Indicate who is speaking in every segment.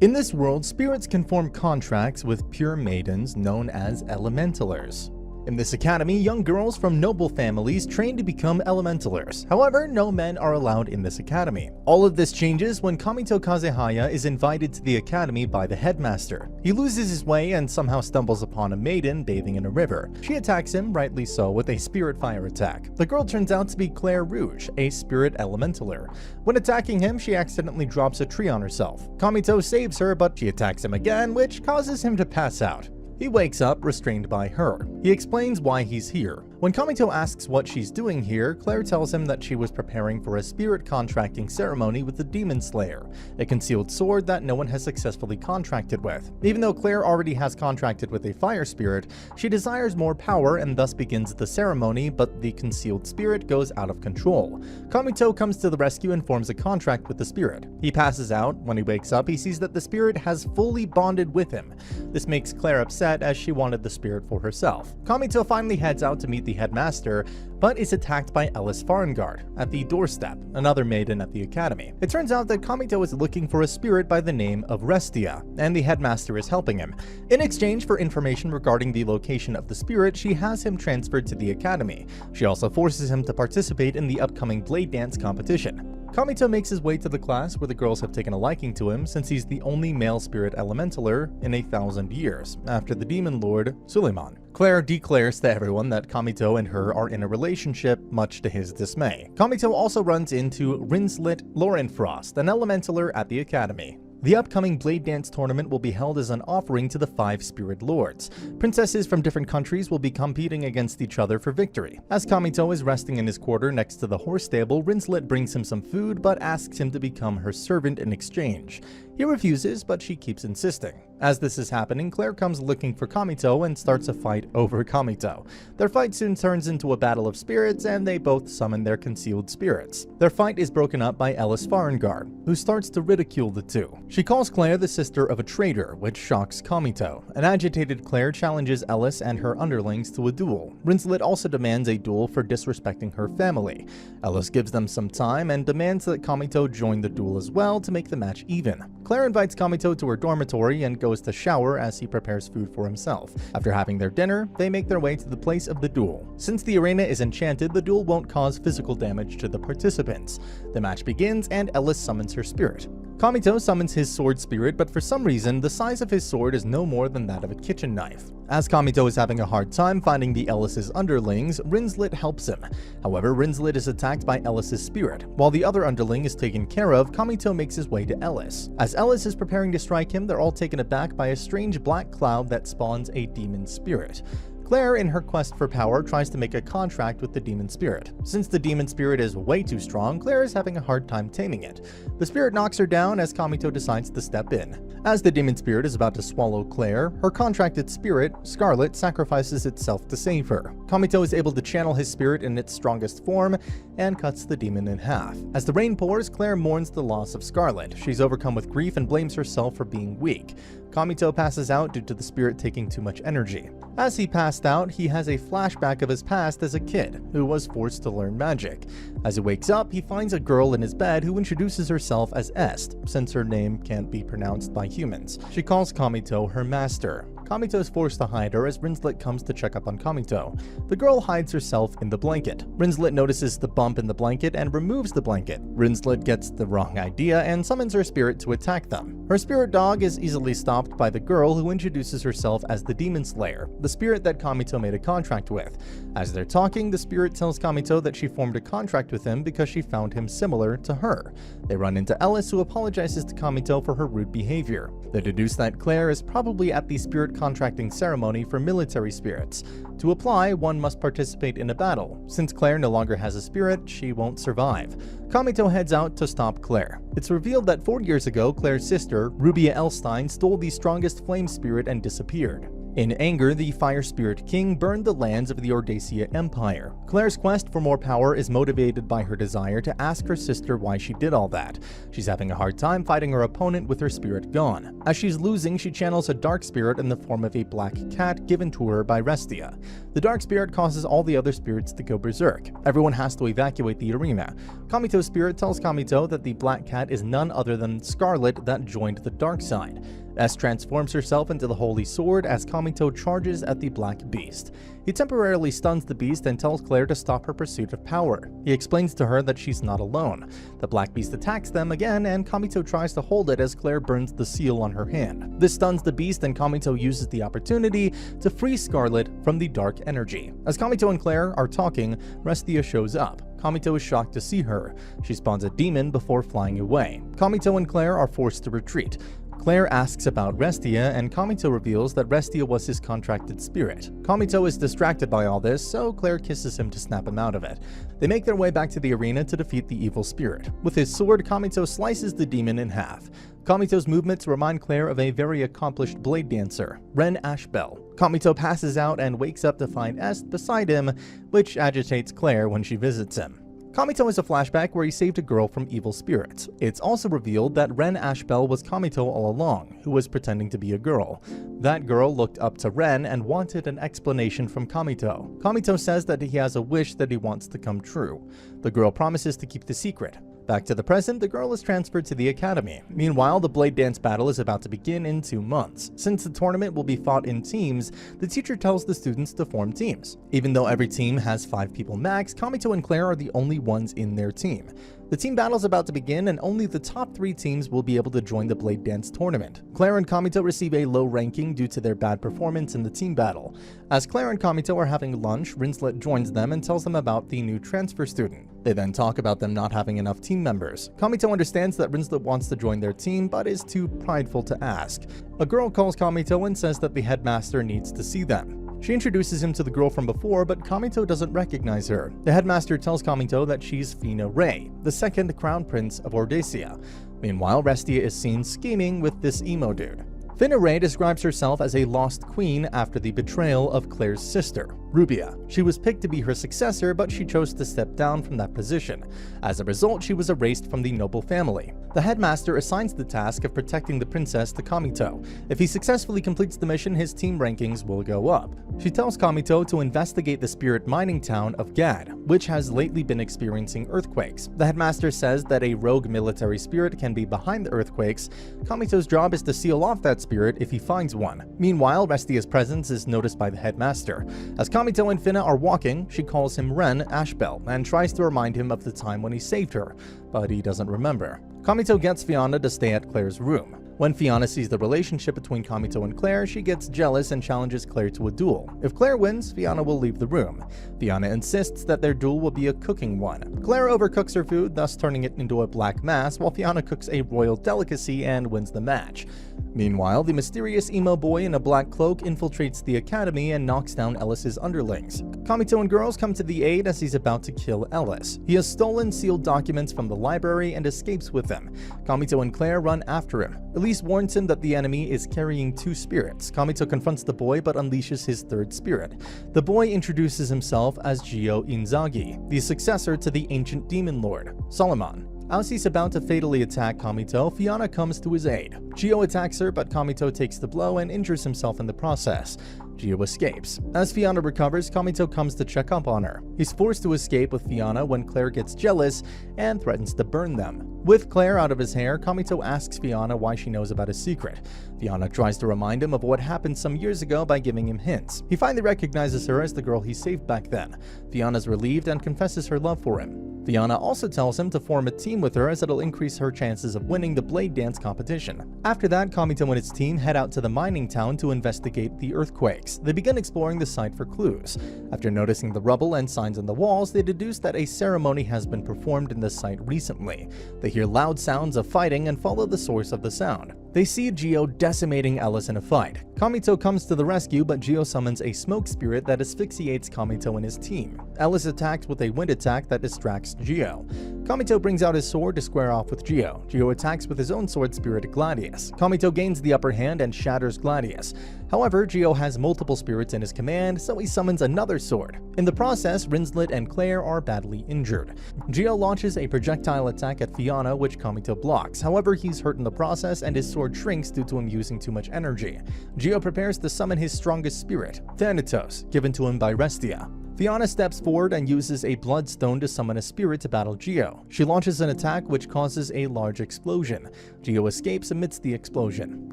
Speaker 1: In this world, spirits can form contracts with pure maidens known as elementalers. In this academy, young girls from noble families train to become elementalers. However, no men are allowed in this academy. All of this changes when Kamito Kazehaya is invited to the academy by the headmaster. He loses his way and somehow stumbles upon a maiden bathing in a river. She attacks him, rightly so, with a spirit fire attack. The girl turns out to be Claire Rouge, a spirit elementaler. When attacking him, she accidentally drops a tree on herself. Kamito saves her, but she attacks him again, which causes him to pass out. He wakes up, restrained by her. He explains why he's here. When Kamito asks what she's doing here, Claire tells him that she was preparing for a spirit contracting ceremony with the Demon Slayer, a concealed sword that no one has successfully contracted with. Even though Claire already has contracted with a fire spirit, she desires more power and thus begins the ceremony, but the concealed spirit goes out of control. Kamito comes to the rescue and forms a contract with the spirit. He passes out. When he wakes up, he sees that the spirit has fully bonded with him. This makes Claire upset as she wanted the spirit for herself. Kamito finally heads out to meet the headmaster, but is attacked by Ellis Farngard at the doorstep, another maiden at the academy. It turns out that Kamito is looking for a spirit by the name of Restia, and the headmaster is helping him. In exchange for information regarding the location of the spirit, she has him transferred to the academy. She also forces him to participate in the upcoming blade dance competition. Kamito makes his way to the class where the girls have taken a liking to him since he's the only male spirit elementaler in 1,000 years, after the demon lord Suleiman. Claire declares to everyone that Kamito and her are in a relationship, much to his dismay. Kamito also runs into Rinslet Lorenfrost, an elementaler at the academy. The upcoming Blade Dance tournament will be held as an offering to the 5 Spirit Lords. Princesses from different countries will be competing against each other for victory. As Kamito is resting in his quarter next to the horse stable, Rinslet brings him some food but asks him to become her servant in exchange. He refuses, but she keeps insisting. As this is happening, Claire comes looking for Kamito and starts a fight over Kamito. Their fight soon turns into a battle of spirits, and they both summon their concealed spirits. Their fight is broken up by Ellis Farngard, who starts to ridicule the two. She calls Claire the sister of a traitor, which shocks Kamito. An agitated Claire challenges Ellis and her underlings to a duel. Rinslet also demands a duel for disrespecting her family. Ellis gives them some time and demands that Kamito join the duel as well to make the match even. Claire invites Kamito to her dormitory and goes to shower as he prepares food for himself. After having their dinner, they make their way to the place of the duel. Since the arena is enchanted, the duel won't cause physical damage to the participants. The match begins and Ellis summons her spirit. Kamito summons his sword spirit, but for some reason, the size of his sword is no more than that of a kitchen knife. As Kamito is having a hard time finding the Ellis' underlings, Rinslet helps him. However, Rinslet is attacked by Ellis' spirit. While the other underling is taken care of, Kamito makes his way to Ellis. As Ellis is preparing to strike him, they're all taken aback by a strange black cloud that spawns a demon spirit. Claire, in her quest for power, tries to make a contract with the demon spirit. Since the demon spirit is way too strong, Claire is having a hard time taming it. The spirit knocks her down as Kamito decides to step in. As the demon spirit is about to swallow Claire, her contracted spirit, Scarlet, sacrifices itself to save her. Kamito is able to channel his spirit in its strongest form and cuts the demon in half. As the rain pours, Claire mourns the loss of Scarlet. She's overcome with grief and blames herself for being weak. Kamito passes out due to the spirit taking too much energy. As he passed out, he has a flashback of his past as a kid who was forced to learn magic. As he wakes up, he finds a girl in his bed who introduces herself as Est, since her name can't be pronounced by humans. She calls Kamito her master. Kamito is forced to hide her as Rinslet comes to check up on Kamito. The girl hides herself in the blanket. Rinslet notices the bump in the blanket and removes the blanket. Rinslet gets the wrong idea and summons her spirit to attack them. Her spirit dog is easily stopped by the girl who introduces herself as the Demon Slayer, the spirit that Kamito made a contract with. As they're talking, the spirit tells Kamito that she formed a contract with him because she found him similar to her. They run into Ellis, who apologizes to Kamito for her rude behavior. They deduce that Claire is probably at the spirit contracting ceremony for military spirits. To apply, one must participate in a battle. Since Claire no longer has a spirit, she won't survive. Kamito heads out to stop Claire. It's revealed that 4 years ago, Claire's sister, Rubia Elstein, stole the strongest flame spirit and disappeared. In anger, the Fire Spirit King burned the lands of the Ordacia Empire. Claire's quest for more power is motivated by her desire to ask her sister why she did all that. She's having a hard time fighting her opponent with her spirit gone. As she's losing, she channels a dark spirit in the form of a black cat given to her by Restia. The dark spirit causes all the other spirits to go berserk. Everyone has to evacuate the arena. Kamito's spirit tells Kamito that the black cat is none other than Scarlet that joined the dark side. S transforms herself into the Holy Sword as Kamito charges at the Black Beast. He temporarily stuns the beast and tells Claire to stop her pursuit of power. He explains to her that she's not alone. The Black Beast attacks them again, and Kamito tries to hold it as Claire burns the seal on her hand. This stuns the beast, and Kamito uses the opportunity to free Scarlet from the dark energy. As Kamito and Claire are talking, Restia shows up. Kamito is shocked to see her. She spawns a demon before flying away. Kamito and Claire are forced to retreat. Claire asks about Restia, and Kamito reveals that Restia was his contracted spirit. Kamito is distracted by all this, so Claire kisses him to snap him out of it. They make their way back to the arena to defeat the evil spirit. With his sword, Kamito slices the demon in half. Kamito's movements remind Claire of a very accomplished blade dancer, Ren Ashbel. Kamito passes out and wakes up to find Est beside him, which agitates Claire when she visits him. Kamito has a flashback where he saved a girl from evil spirits. It's also revealed that Ren Ashbel was Kamito all along, who was pretending to be a girl. That girl looked up to Ren and wanted an explanation from Kamito. Kamito says that he has a wish that he wants to come true. The girl promises to keep the secret. Back to the present, the girl is transferred to the academy. Meanwhile, the blade dance battle is about to begin in 2 months. Since the tournament will be fought in teams, the teacher tells the students to form teams. Even though every team has 5 people max, Kamito and Claire are the only ones in their team. The team battle is about to begin, and only the top 3 teams will be able to join the Blade Dance tournament. Claire and Kamito receive a low ranking due to their bad performance in the team battle. As Claire and Kamito are having lunch, Rinslet joins them and tells them about the new transfer student. They then talk about them not having enough team members. Kamito understands that Rinslet wants to join their team, but is too prideful to ask. A girl calls Kamito and says that the headmaster needs to see them. She introduces him to the girl from before, but Kamito doesn't recognize her. The headmaster tells Kamito that she's Fina Ray, the second crown prince of Ordacia. Meanwhile, Restia is seen scheming with this emo dude. Fina Ray describes herself as a lost queen after the betrayal of Claire's sister, Rubia. She was picked to be her successor, but she chose to step down from that position. As a result, she was erased from the noble family. The headmaster assigns the task of protecting the princess to Kamito. If he successfully completes the mission, his team rankings will go up. She tells Kamito to investigate the spirit mining town of Gad, which has lately been experiencing earthquakes. The headmaster says that a rogue military spirit can be behind the earthquakes. Kamito's job is to seal off that spirit if he finds one. Meanwhile, Restia's presence is noticed by the headmaster. As Kamito and Fina are walking, she calls him Ren Ashbel and tries to remind him of the time when he saved her, but he doesn't remember. Kamito gets Fiona to stay at Claire's room. When Fiona sees the relationship between Kamito and Claire, she gets jealous and challenges Claire to a duel. If Claire wins, Fiona will leave the room. Fiona insists that their duel will be a cooking one. Claire overcooks her food, thus turning it into a black mass, while Fiona cooks a royal delicacy and wins the match. Meanwhile, the mysterious emo boy in a black cloak infiltrates the academy and knocks down Ellis's underlings. Kamito and girls come to the aid as he's about to kill Ellis. He has stolen sealed documents from the library and escapes with them. Kamito and Claire run after him. Elise warns him that the enemy is carrying 2 spirits. Kamito confronts the boy but unleashes his 3rd spirit. The boy introduces himself as Gio Inzaghi, the successor to the ancient demon lord, Solomon. As he's about to fatally attack Kamito, Fiona comes to his aid. Gio attacks her, but Kamito takes the blow and injures himself in the process. Gio escapes. As Fiona recovers, Kamito comes to check up on her. He's forced to escape with Fiona when Claire gets jealous and threatens to burn them. With Claire out of his hair, Kamito asks Fiona why she knows about his secret. Fiona tries to remind him of what happened some years ago by giving him hints. He finally recognizes her as the girl he saved back then. Fiona's relieved and confesses her love for him. Fiona also tells him to form a team with her as it'll increase her chances of winning the blade dance competition. After that, Kamito and his team head out to the mining town to investigate the earthquakes. They begin exploring the site for clues. After noticing the rubble and signs on the walls, they deduce that a ceremony has been performed in the site recently. They hear loud sounds of fighting and follow the source of the sound. They see Gio decimating Ellis in a fight. Kamito comes to the rescue, but Gio summons a smoke spirit that asphyxiates Kamito and his team. Ellis attacks with a wind attack that distracts Gio. Kamito brings out his sword to square off with Gio. Gio attacks with his own sword spirit Gladius. Kamito gains the upper hand and shatters Gladius. However, Gio has multiple spirits in his command, so he summons another sword. In the process, Rinslet and Claire are badly injured. Gio launches a projectile attack at Fiona, which Kamito blocks. However, he's hurt in the process and his sword shrinks due to him using too much energy. Gio prepares to summon his strongest spirit, Thanatos, given to him by Restia. Fiona steps forward and uses a bloodstone to summon a spirit to battle Gio. She launches an attack which causes a large explosion. Gio escapes amidst the explosion.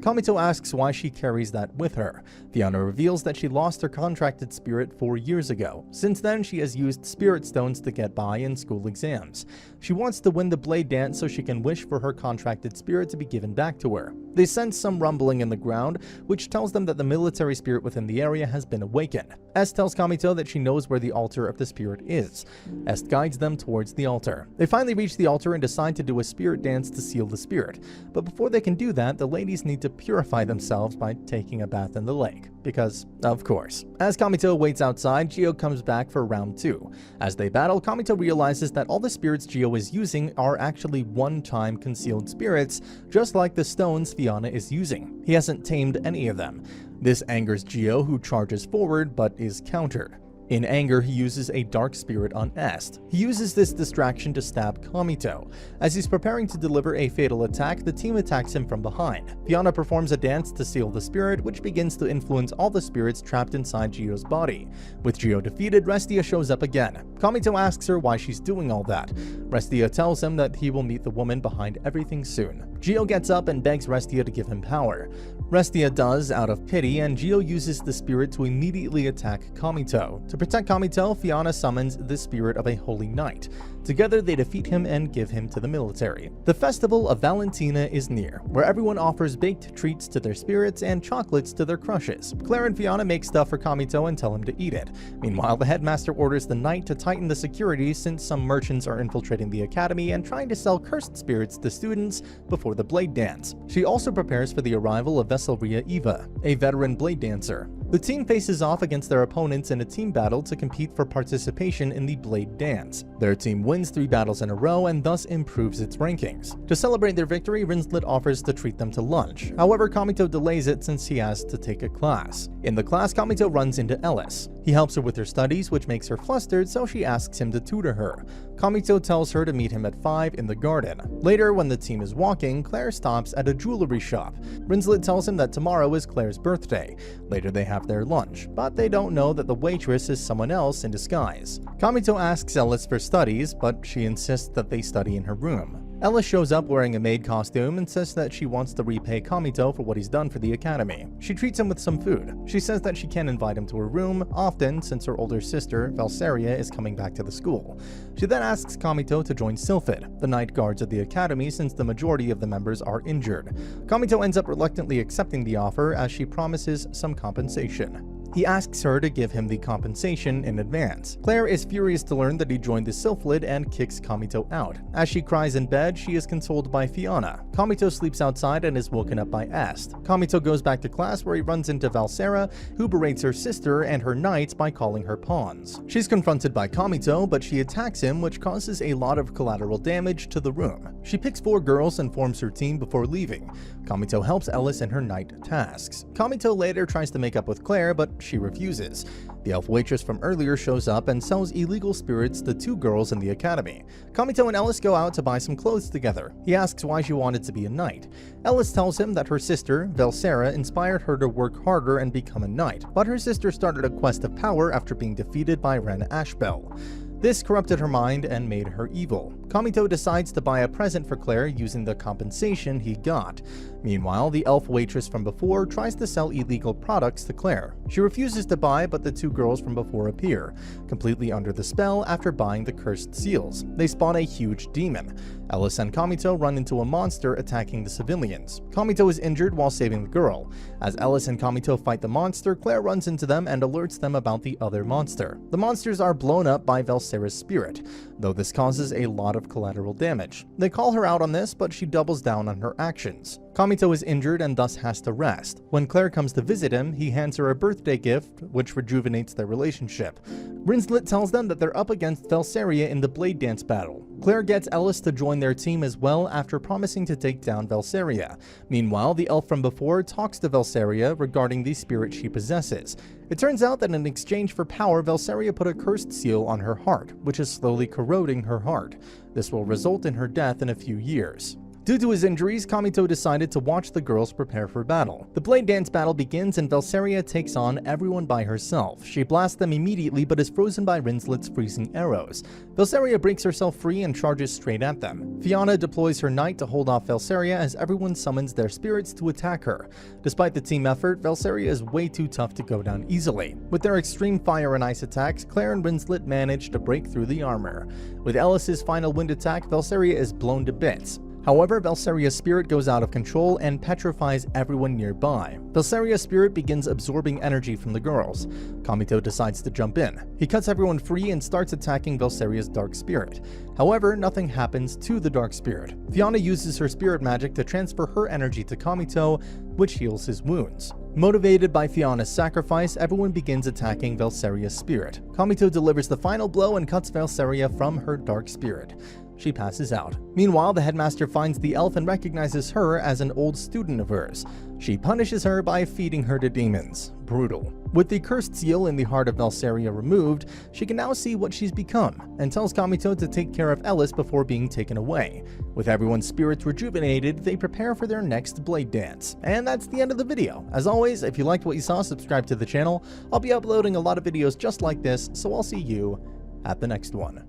Speaker 1: Kamito asks why she carries that with her. Fiona reveals that she lost her contracted spirit 4 years ago. Since then, she has used spirit stones to get by in school exams. She wants to win the blade dance so she can wish for her contracted spirit to be given back to her. They sense some rumbling in the ground, which tells them that the military spirit within the area has been awakened. S tells Kamito that she knows where the altar of the spirit is. Est guides them towards the altar. They finally reach the altar and decide to do a spirit dance to seal the spirit. But before they can do that, the ladies need to purify themselves by taking a bath in the lake. Because, of course. As Kamito waits outside, Gio comes back for round 2. As they battle, Kamito realizes that all the spirits Gio is using are actually one-time concealed spirits, just like the stones Fiona is using. He hasn't tamed any of them. This angers Gio, who charges forward but is countered. In anger, he uses a dark spirit on Est. He uses this distraction to stab Kamito. As he's preparing to deliver a fatal attack, the team attacks him from behind. Fiona performs a dance to seal the spirit, which begins to influence all the spirits trapped inside Gio's body. With Gio defeated, Restia shows up again. Kamito asks her why she's doing all that. Restia tells him that he will meet the woman behind everything soon. Gio gets up and begs Restia to give him power. Restia does out of pity, and Gio uses the spirit to immediately attack Kamito. To protect Kamito, Fiona summons the spirit of a holy knight. Together, they defeat him and give him to the military. The festival of Valentina is near, where everyone offers baked treats to their spirits and chocolates to their crushes. Claire and Fiona make stuff for Kamito and tell him to eat it. Meanwhile, the headmaster orders the knight to tighten the security since some merchants are infiltrating the academy and trying to sell cursed spirits to students before the blade dance. She also prepares for the arrival of Vesselria Eva, a veteran blade dancer. The team faces off against their opponents in a team battle to compete for participation in the blade dance. Their team wins 3 battles in a row and thus improves its rankings. To celebrate their victory, Rinslet offers to treat them to lunch. However, Kamito delays it since he has to take a class. In the class, Kamito runs into Ellis. He helps her with her studies, which makes her flustered, so she asks him to tutor her. Kamito tells her to meet him at 5 in the garden. Later, when the team is walking, Claire stops at a jewelry shop. Rinslet tells him that tomorrow is Claire's birthday. Later, they have their lunch, but they don't know that the waitress is someone else in disguise. Kamito asks Ellis for studies, but she insists that they study in her room. Ellis shows up wearing a maid costume and says that she wants to repay Kamito for what he's done for the academy. She treats him with some food. She says that she can't invite him to her room often since her older sister, Valseria, is coming back to the school. She then asks Kamito to join Sylphid, the night guards of the academy, since the majority of the members are injured. Kamito ends up reluctantly accepting the offer as she promises some compensation. He asks her to give him the compensation in advance. Claire is furious to learn that he joined the Sylphlid and kicks Kamito out. As she cries in bed, she is consoled by Fiona. Kamito sleeps outside and is woken up by Est. Kamito goes back to class where he runs into Valsera, who berates her sister and her knights by calling her pawns. She's confronted by Kamito, but she attacks him, which causes a lot of collateral damage to the room. She picks 4 girls and forms her team before leaving. Kamito helps Ellis in her night tasks. Kamito later tries to make up with Claire, but she refuses. The elf waitress from earlier shows up and sells illegal spirits to 2 girls in the academy. Kamito and Ellis go out to buy some clothes together. He asks why she wanted to be a knight. Ellis tells him that her sister, Valsera, inspired her to work harder and become a knight, but her sister started a quest of power after being defeated by Ren Ashbel. This corrupted her mind and made her evil. Kamito decides to buy a present for Claire using the compensation he got. Meanwhile, the elf waitress from before tries to sell illegal products to Claire. She refuses to buy, but the 2 girls from before appear, completely under the spell after buying the cursed seals. They spawn a huge demon. Ellis and Kamito run into a monster attacking the civilians. Kamito is injured while saving the girl. As Ellis and Kamito fight the monster, Claire runs into them and alerts them about the other monster. The monsters are blown up by Valsera's spirit, though this causes a lot of collateral damage. They call her out on this, but she doubles down on her actions. Kamito is injured and thus has to rest. When Claire comes to visit him, he hands her a birthday gift, which rejuvenates their relationship. Rinslet tells them that they're up against Velsaria in the blade dance battle. Claire gets Ellis to join their team as well after promising to take down Velsaria. Meanwhile, the elf from before talks to Velsaria regarding the spirit she possesses. It turns out that in exchange for power, Velsaria put a cursed seal on her heart, which is slowly corroding her heart. This will result in her death in a few years. Due to his injuries, Kamito decided to watch the girls prepare for battle. The blade dance battle begins and Velsaria takes on everyone by herself. She blasts them immediately but is frozen by Rinslet's freezing arrows. Velsaria breaks herself free and charges straight at them. Fiona deploys her knight to hold off Velsaria as everyone summons their spirits to attack her. Despite the team effort, Velsaria is way too tough to go down easily. With their extreme fire and ice attacks, Claire and Rinslet manage to break through the armor. With Ellis's final wind attack, Velsaria is blown to bits. However, Velsaria's spirit goes out of control and petrifies everyone nearby. Velsaria's spirit begins absorbing energy from the girls. Kamito decides to jump in. He cuts everyone free and starts attacking Velsaria's dark spirit. However, nothing happens to the dark spirit. Fiona uses her spirit magic to transfer her energy to Kamito, which heals his wounds. Motivated by Fiona's sacrifice, everyone begins attacking Velsaria's spirit. Kamito delivers the final blow and cuts Velsaria from her dark spirit. She passes out. Meanwhile, the headmaster finds the elf and recognizes her as an old student of hers. She punishes her by feeding her to demons. Brutal. With the cursed seal in the heart of Velsaria removed, she can now see what she's become, and tells Kamito to take care of Ellis before being taken away. With everyone's spirits rejuvenated, they prepare for their next blade dance. And that's the end of the video. As always, if you liked what you saw, subscribe to the channel. I'll be uploading a lot of videos just like this, so I'll see you at the next one.